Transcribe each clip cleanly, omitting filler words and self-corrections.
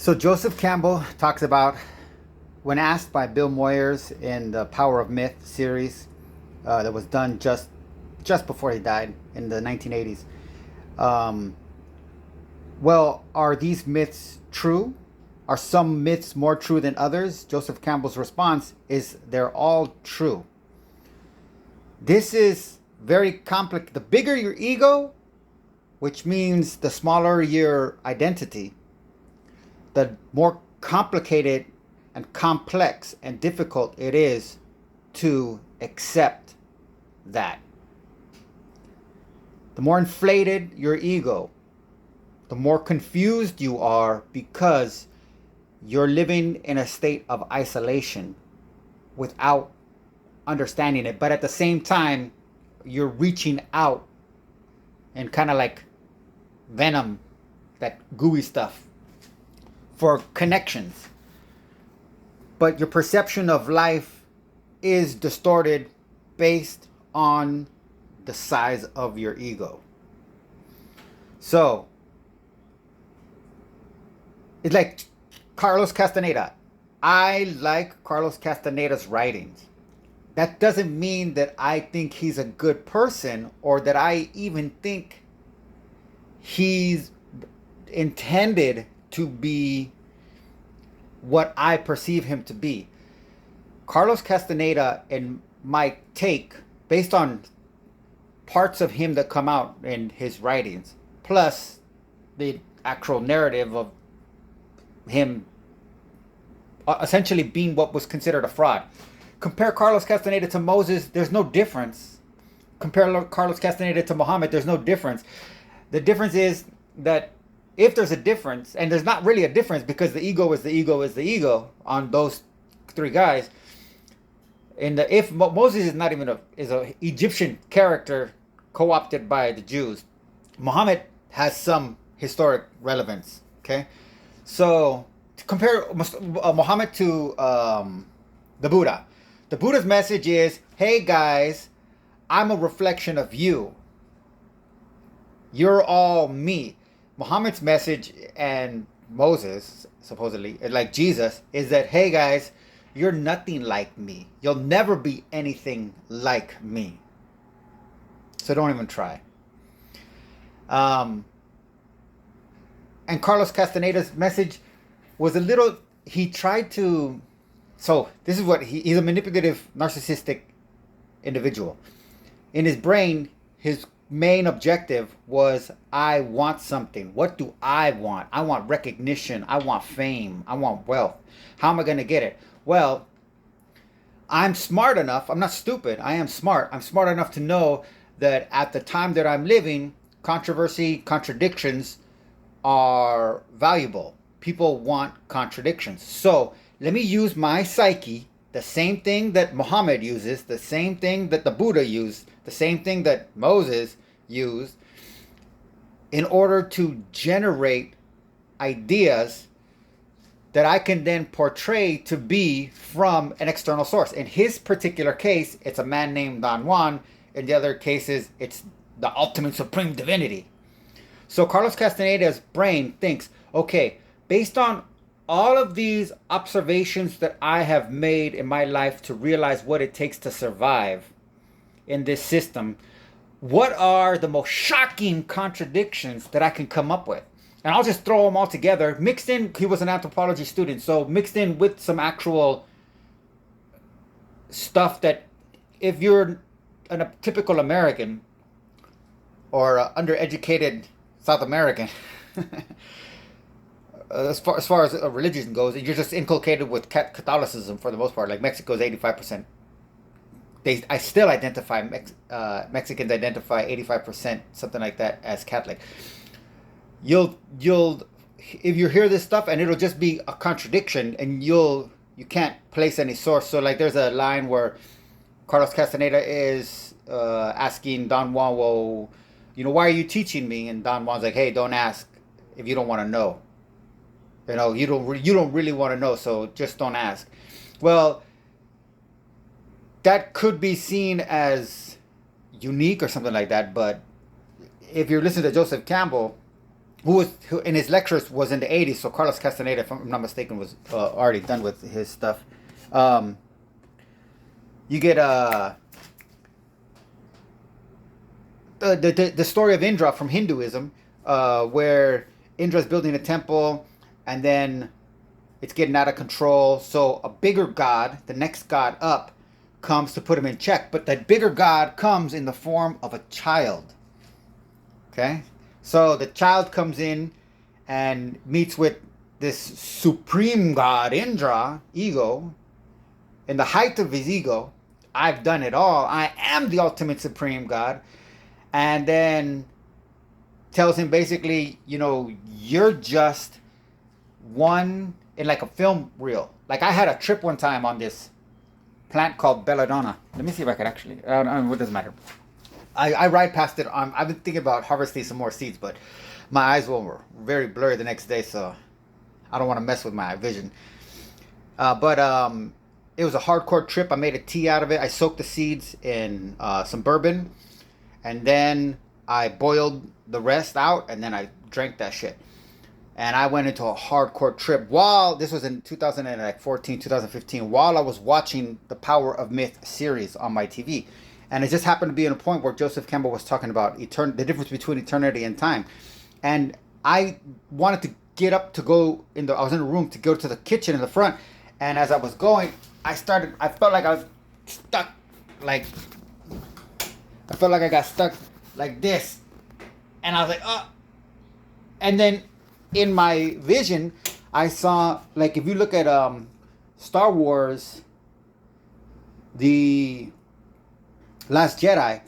So Joseph Campbell talks about, when asked by Bill Moyers in the Power of Myth series that was done just before he died in the 1980s. Um, well, are these myths true? Are some myths more true than others? Joseph Campbell's response is they're all true. This is very complex. The bigger your ego, which means the smaller your identity, the more complicated and complex and difficult it is to accept that. The more inflated your ego, the more confused you are because you're living in a state of isolation without understanding it. But at the same time, you're reaching out and kind of like venom, that gooey stuff, for connections. But your perception of life is distorted based on the size of your ego. So, it's like Carlos Castaneda. I like Carlos Castaneda's writings. That doesn't mean that I think he's a good person or that I even think he's intended to be what I perceive him to be. Carlos Castaneda, in my take, based on parts of him that come out in his writings, plus the actual narrative of him essentially being what was considered a fraud. Compare Carlos Castaneda to Moses, there's no difference. Compare Carlos Castaneda to Muhammad, there's no difference. The difference is that if there's a difference, and there's not really a difference because the ego is the ego is the ego on those three guys. And if Moses is not even a Egyptian character co-opted by the Jews, Muhammad has some historic relevance. Okay, so to compare Muhammad to the Buddha. The Buddha's message is, hey guys, I'm a reflection of you. You're all me. Muhammad's message and Moses, supposedly, like Jesus, is that, hey guys, you're nothing like me. You'll never be anything like me. So don't even try. And Carlos Castaneda's message was a little, he tried to, so this is what, he's a manipulative, narcissistic individual. In his brain, his main objective was, I want something. What do I want? I want recognition. I want fame. I want wealth. How am I going to get it? Well, I'm smart enough. I'm not stupid. I am smart. I'm smart enough to know that at the time that I'm living, controversy, contradictions are valuable. People want contradictions. So let me use my psyche, the same thing that Muhammad uses, the same thing that the Buddha used, the same thing that Moses used, in order to generate ideas that I can then portray to be from an external source. In his particular case, it's a man named Don Juan. In the other cases, it's the ultimate supreme divinity. So Carlos Castaneda's brain thinks, okay, based on all of these observations that I have made in my life to realize what it takes to survive in this system, what are the most shocking contradictions that I can come up with? And I'll just throw them all together. Mixed in, he was an anthropology student, so mixed in with some actual stuff that if you're a typical American or undereducated South American, as far as religion goes, you're just inculcated with Catholicism for the most part. Like Mexico's 85%. I still identify, Mexicans identify 85%, something like that, as Catholic. You'll if you hear this stuff and it'll just be a contradiction and you can't place any source. So like there's a line where Carlos Castaneda is asking Don Juan, well, why are you teaching me? And Don Juan's like, hey, don't ask if you don't want to know. You don't really want to know, so just don't ask. Well, that could be seen as unique or something like that, but if you're listening to Joseph Campbell, who in his lectures was in the 80s. So Carlos Castaneda, if I'm not mistaken, was already done with his stuff. You get the story of Indra from Hinduism, where Indra's building a temple, and then it's getting out of control. So a bigger god, the next god up, comes to put him in check. But that bigger god comes in the form of a child. Okay? So the child comes in and meets with this supreme god, Indra, ego. In the height of his ego, I've done it all. I am the ultimate supreme god. And then tells him basically, you're just one in like a film reel. Like I had a trip one time on this plant called belladonna. Let me see if I could actually, what doesn't matter. I ride past it. I've been thinking about harvesting some more seeds, but my eyes were very blurry the next day, so I don't want to mess with my vision. But it was a hardcore trip. I made a tea out of it. I soaked the seeds in some bourbon, and then I boiled the rest out, and then I drank that shit. And I went into a hardcore trip while, this was in 2014, 2015, while I was watching the Power of Myth series on my TV. And it just happened to be in a point where Joseph Campbell was talking about the difference between eternity and time. And I wanted to get up to go I was in a room to go to the kitchen in the front. And as I was going, I felt like I was stuck, I felt like I got stuck like this. And I was like, oh. And then in my vision, I saw, like, if you look at Star Wars, The Last Jedi,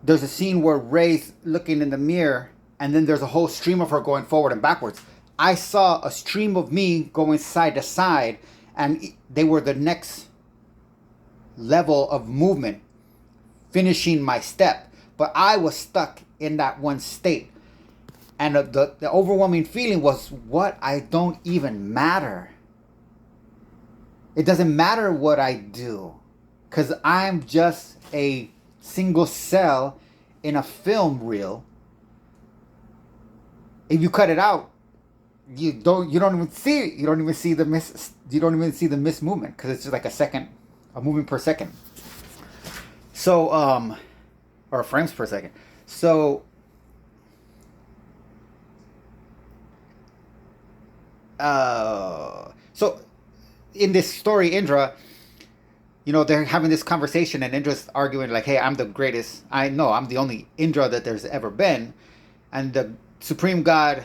there's a scene where Rey's looking in the mirror, and then there's a whole stream of her going forward and backwards. I saw a stream of me going side to side, and they were the next level of movement, finishing my step. But I was stuck in that one state. And the overwhelming feeling was, what? I don't even matter. It doesn't matter what I do, because I'm just a single cell in a film reel. If you cut it out, you don't even see it. You don't even see the miss movement, because it's just like a movement per second. So or frames per second. So so in this story, Indra, they're having this conversation, and Indra's arguing like, hey, I'm the greatest. I'm the only Indra that there's ever been. And the supreme god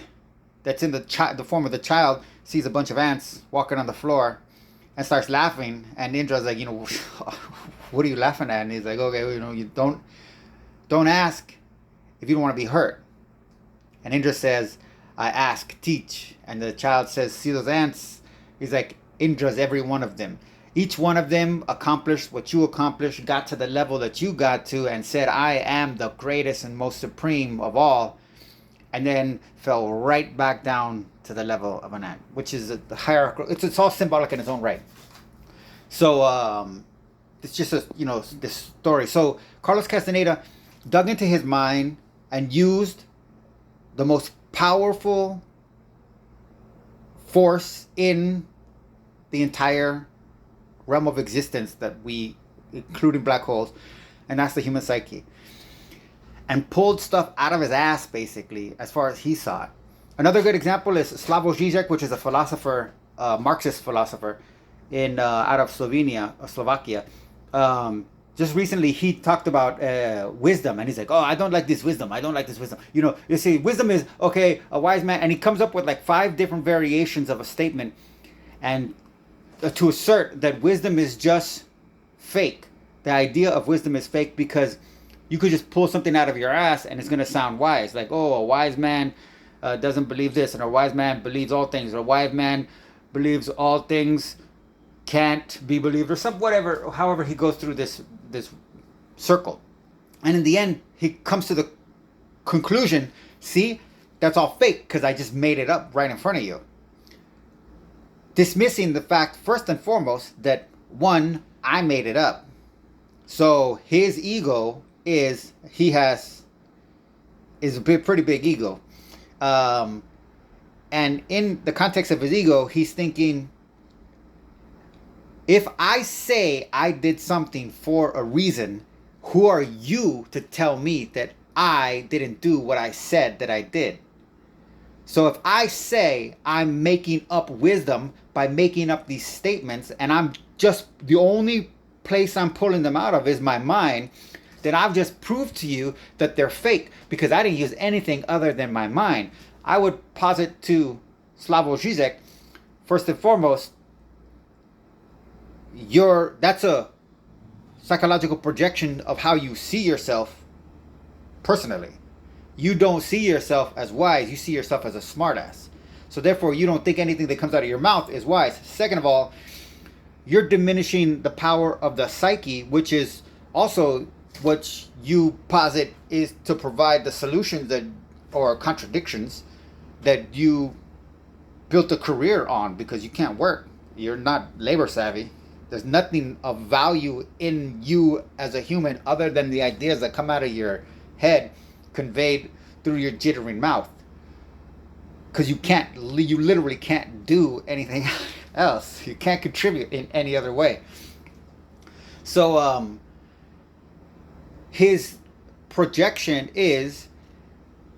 that's in the form of the child sees a bunch of ants walking on the floor and starts laughing. And Indra's like, what are you laughing at? And he's like, okay, you don't ask if you don't want to be hurt. And Indra says, I ask, teach. And the child says, see those ants? He's like, Indra's every one of them. Each one of them accomplished what you accomplished, got to the level that you got to, and said, I am the greatest and most supreme of all. And then fell right back down to the level of an ant, which is the hierarchical. It's all symbolic in its own right. So it's just this story. So Carlos Castaneda dug into his mind and used the most powerful force in the entire realm of existence that we, including black holes, and that's the human psyche, and pulled stuff out of his ass, basically, as far as he saw it. Another good example is Slavoj Žižek, which is a philosopher, Marxist philosopher, out of Slovakia. Just recently, he talked about wisdom, and he's like, oh, I don't like this wisdom. I don't like this wisdom. You see, wisdom is, okay, a wise man, and he comes up with like 5 different variations of a statement, and to assert that wisdom is just fake. The idea of wisdom is fake because you could just pull something out of your ass and it's going to sound wise. Like, oh, a wise man doesn't believe this, and a wise man believes all things, or a wise man believes all things can't be believed, or whatever. However, he goes through this circle, and in the end, he comes to the conclusion: see, that's all fake because I just made it up right in front of you. Dismissing the fact, first and foremost, that one, I made it up. So his ego is a pretty big ego. Um, and in the context of his ego, he's thinking, if I say I did something for a reason, who are you to tell me that I didn't do what I said that I did? So if I say I'm making up wisdom by making up these statements, and I'm just, the only place I'm pulling them out of is my mind, then I've just proved to you that they're fake because I didn't use anything other than my mind. I would posit to Slavoj Žižek, first and foremost, that's a psychological projection of how you see yourself personally. You don't see yourself as wise, you see yourself as a smartass. So therefore, you don't think anything that comes out of your mouth is wise. Second of all, you're diminishing the power of the psyche, which is also what you posit is to provide the solutions that, or contradictions, that you built a career on because you can't work. You're not labor savvy. There's nothing of value in you as a human other than the ideas that come out of your head conveyed through your jittering mouth, because you literally can't do anything else. You can't contribute in any other way. So his projection is,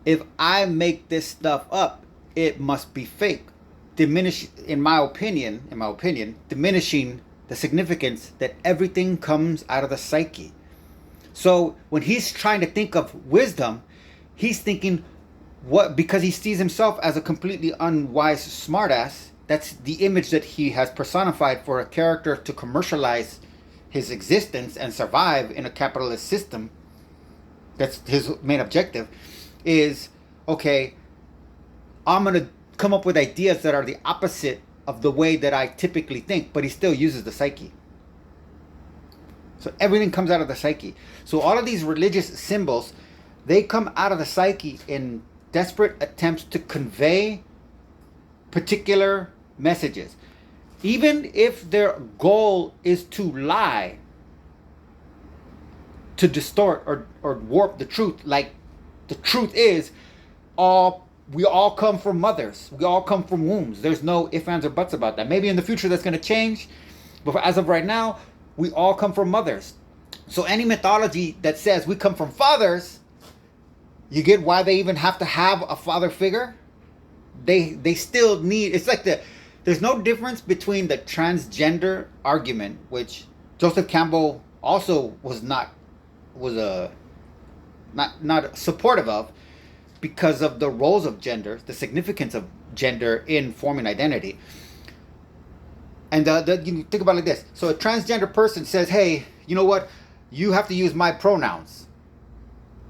if I make this stuff up, it must be fake. In my opinion, diminishing the significance that everything comes out of the psyche. So when he's trying to think of wisdom, he's thinking, what, because he sees himself as a completely unwise smartass, that's the image that he has personified for a character to commercialize his existence and survive in a capitalist system. That's his main objective, is, okay, I'm going to come up with ideas that are the opposite of the way that I typically think, but he still uses the psyche. So everything comes out of the psyche. So all of these religious symbols, they come out of the psyche in desperate attempts to convey particular messages. Even if their goal is to lie, to distort or warp the truth. Like, the truth is, we all come from mothers. We all come from wombs. There's no ifs, ands, or buts about that. Maybe in the future that's going to change, but as of right now, we all come from mothers. So any mythology that says we come from fathers, you get why they even have to have a father figure? They still need, it's like there's no difference between the transgender argument, which Joseph Campbell also was not supportive of, because of the roles of gender, the significance of gender in forming identity. And you think about it like this. So a transgender person says, hey, you know what? You have to use my pronouns.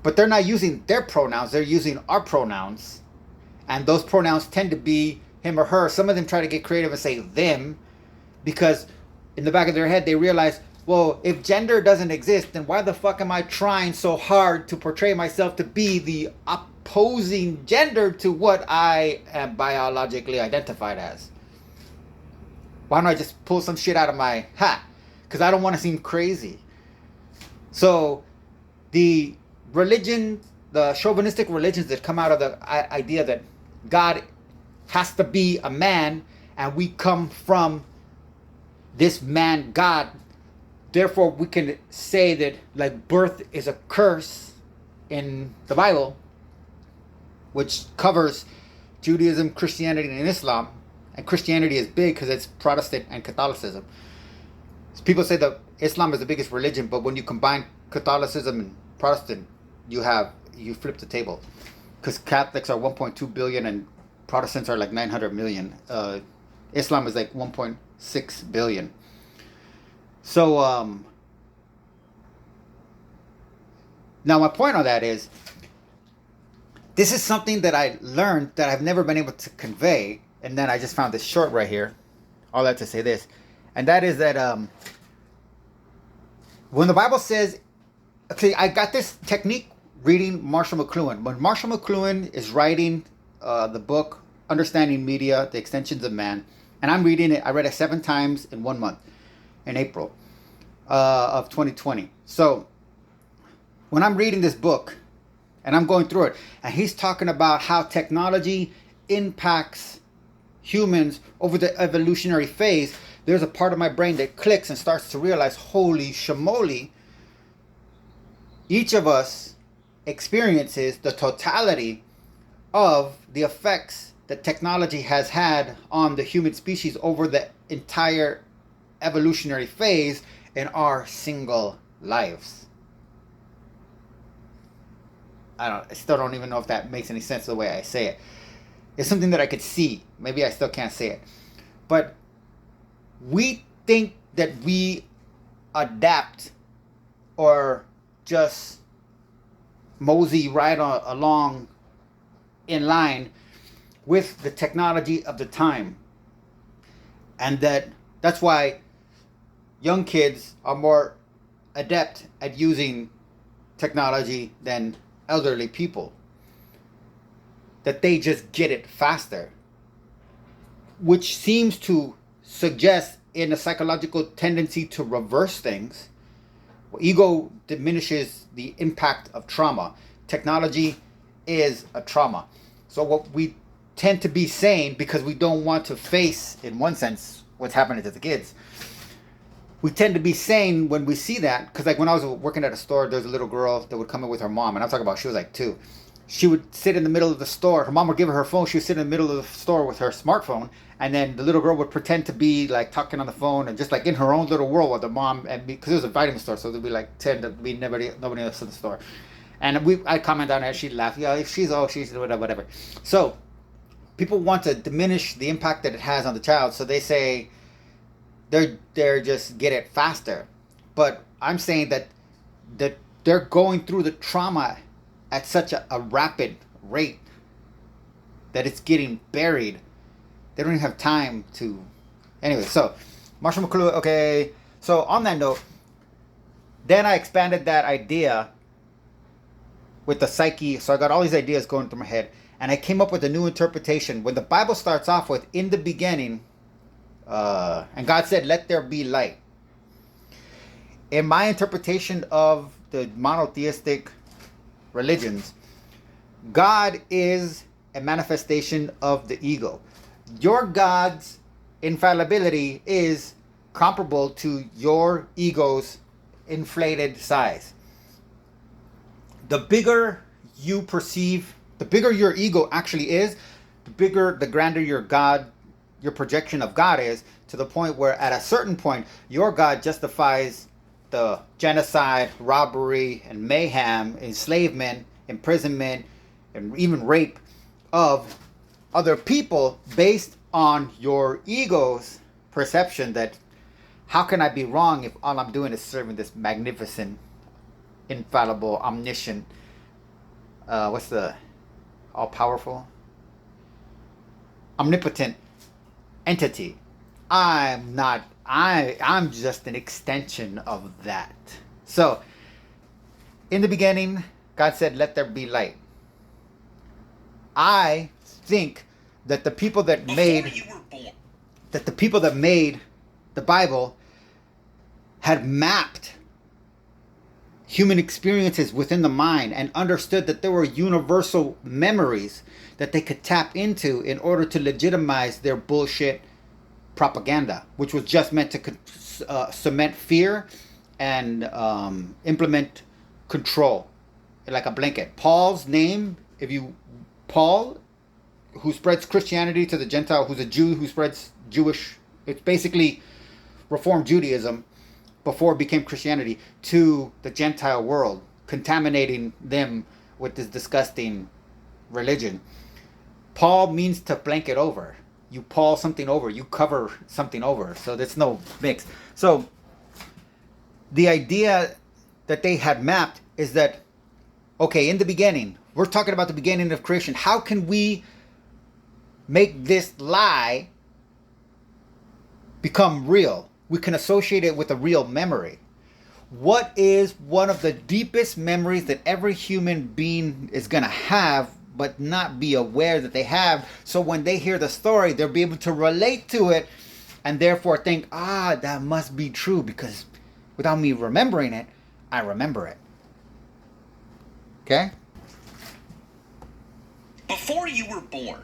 But they're not using their pronouns. They're using our pronouns. And those pronouns tend to be him or her. Some of them try to get creative and say them, because in the back of their head, they realize, well, if gender doesn't exist, then why the fuck am I trying so hard to portray myself to be the opposing gender to what I am biologically identified as? Why don't I just pull some shit out of my hat? Because I don't want to seem crazy. So the chauvinistic religions that come out of the idea that God has to be a man and we come from this man God, therefore we can say that, like, birth is a curse in the Bible, which covers Judaism, Christianity, and Islam. And Christianity is big because it's Protestant and Catholicism. So people say that Islam is the biggest religion, but when you combine Catholicism and Protestant, you flip the table, because Catholics are 1.2 billion and Protestants are like 900 million. Islam is like 1.6 billion. So now my point on that is, this is something that I learned that I've never been able to convey, and then I just found this short right here. All that to say this, and that is that when the Bible says, okay, I got this technique reading Marshall McLuhan. When Marshall McLuhan is writing the book Understanding Media, The Extensions of Man, and I'm reading it, I read it 7 times in 1 month, in April of 2020. So when I'm reading this book, And I'm going through it. And he's talking about how technology impacts humans over the evolutionary phase. There's a part of my brain that clicks and starts to realize, holy shamoli, each of us experiences the totality of the effects that technology has had on the human species over the entire evolutionary phase in our single lives. I still don't even know if that makes any sense the way I say it. It's something that I could see. Maybe I still can't say it. But we think that we adapt or just mosey right along in line with the technology of the time. And that's why young kids are more adept at using technology than elderly people. That they just get it faster. Which seems to suggest in a psychological tendency to reverse things. Ego diminishes the impact of trauma. Technology is a trauma. So what we tend to be saying, because we don't want to face, in one sense, what's happening to the kids, we tend to be saying when we see that, because like when I was working at a store, there's a little girl that would come in with her mom, and I'm talking about she was like 2. She would sit in the middle of the store. Her mom would give her phone. She would sit in the middle of the store with her smartphone. And then the little girl would pretend to be like talking on the phone and just like in her own little world with the mom. And because it was a vitamin store, so there'd be like 10 to be nobody else in the store. And I'd comment on it. She'd laugh. Yeah, she's whatever. So people want to diminish the impact that it has on the child. So they say they're just get it faster. But I'm saying that they're going through the trauma at such a rapid rate that it's getting buried. They don't even have time to... Anyway, so Marshall McLuhan, okay. So on that note, then I expanded that idea with the psyche. So I got all these ideas going through my head. And I came up with a new interpretation. When the Bible starts off with, in the beginning, and God said, let there be light. In my interpretation of the monotheistic religions, God is a manifestation of the ego. Your God's infallibility is comparable to your ego's inflated size. The bigger you perceive, the bigger your ego actually is, the grander your God, your projection of God is, to the point where at a certain point, your God justifies the genocide, robbery, and mayhem, enslavement, imprisonment, and even rape of other people based on your ego's perception that how can I be wrong if all I'm doing is serving this magnificent, infallible, omniscient, what's the all-powerful? Omnipotent entity. I'm just an extension of that. So, in the beginning, God said, let there be light. I think that the people that made the Bible had mapped human experiences within the mind and understood that there were universal memories that they could tap into in order to legitimize their bullshit propaganda, which was just meant to cement fear and implement control like a blanket. Paul's name, Paul, who spreads Christianity to the Gentile, who's a Jew who spreads Jewish, it's basically Reformed Judaism before it became Christianity, to the Gentile world, contaminating them with this disgusting religion. Paul means to blanket over. You pall something over, you cover something over. So there's no mix. So the idea that they had mapped is that, okay, in the beginning, we're talking about the beginning of creation. How can we make this lie become real? We can associate it with a real memory. What is one of the deepest memories that every human being is going to have but not be aware that they have? So when they hear the story, they'll be able to relate to it and therefore think, that must be true, because without me remembering it, I remember it. Okay? Before you were born,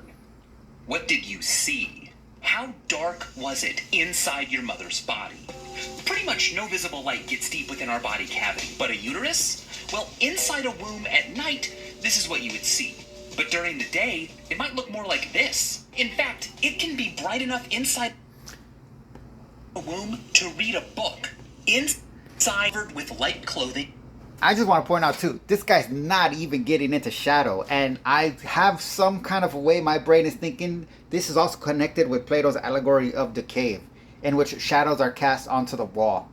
what did you see? How dark was it inside your mother's body? Pretty much no visible light gets deep within our body cavity, but a uterus? Well, inside a womb at night, this is what you would see. But during the day, it might look more like this. In fact, it can be bright enough inside a womb to read a book. Inside with light clothing. I just want to point out too, this guy's not even getting into shadow, and I have some kind of a way my brain is thinking this is also connected with Plato's allegory of the cave, in which shadows are cast onto the wall.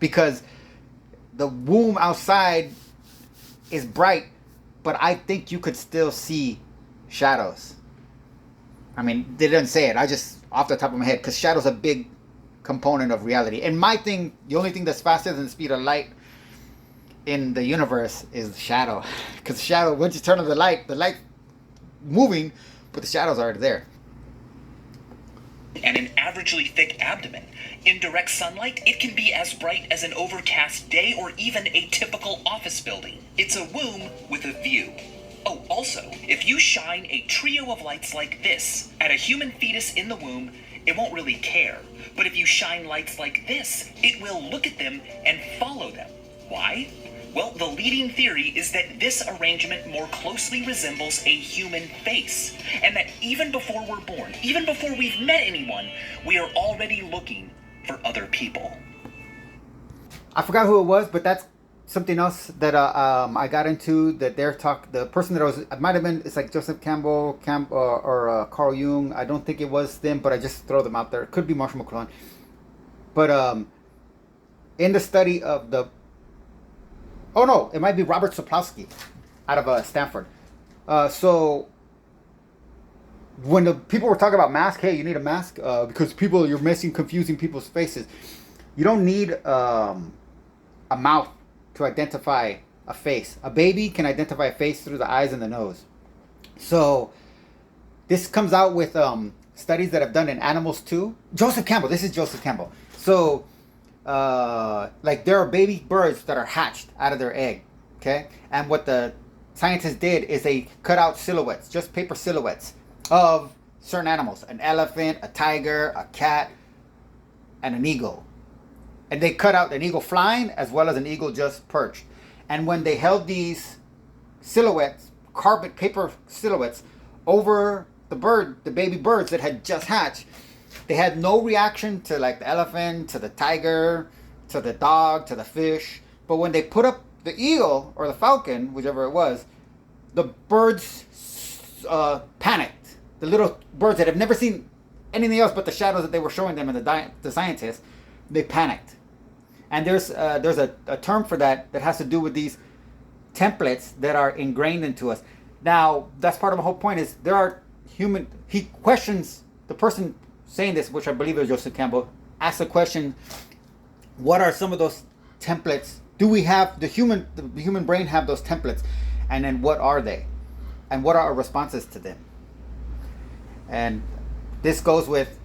Because the womb outside is bright, but I think you could still see shadows. I mean, they didn't say it, I just, off the top of my head, because shadow's a big component of reality. And my thing, the only thing that's faster than the speed of light in the universe is shadow, because shadow, once you turn on the light moving, but the shadow's already there. And an averagely thick abdomen. In direct sunlight, it can be as bright as an overcast day or even a typical office building. It's a womb with a view. Oh, also, if you shine a trio of lights like this at a human fetus in the womb, it won't really care. But if you shine lights like this, it will look at them and follow them. Why? Well, the leading theory is that this arrangement more closely resembles a human face, and that even before we're born, even before we've met anyone, we are already looking for other people. I forgot who it was, but that's something else that I got into, that the person that it might have been, it's like Joseph Campbell, or Carl Jung. I don't think it was them, but I just throw them out there. It could be Marshall McLuhan. But in the study of the, oh no, it might be Robert Sapolsky out of Stanford. So when the people were talking about mask, hey, you need a mask because you're confusing people's faces. You don't need a mouth to identify a face. A baby can identify a face through the eyes and the nose. So this comes out with studies that have done in animals too. This is Joseph Campbell. So like there are baby birds that are hatched out of their egg, okay? And what the scientists did is they cut out silhouettes, just paper silhouettes of certain animals, an elephant, a tiger, a cat, and an eagle. And they cut out an eagle flying as well as an eagle just perched. And when they held these silhouettes, carbon paper silhouettes, over the baby birds that had just hatched, they had no reaction to like the elephant, to the tiger, to the dog, to the fish. But when they put up the eagle or the falcon, whichever it was, the birds panicked. The little birds that have never seen anything else but the shadows that they were showing them and the scientists, they panicked. And there's a term for that has to do with these templates that are ingrained into us. Now, that's part of the whole point is he questions the person saying this, which I believe is Joseph Campbell, asks the question, what are some of those templates? Do we have, the human brain have those templates? And then what are they? And what are our responses to them? And this goes with,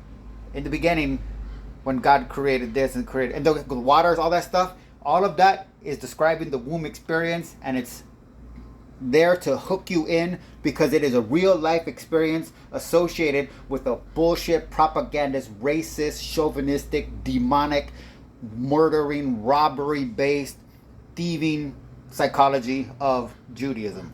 in the beginning, when God created this and the waters, all that stuff, all of that is describing the womb experience, and it's there to hook you in because it is a real life experience associated with a bullshit, propagandist, racist, chauvinistic, demonic, murdering, robbery based, thieving psychology of Judaism.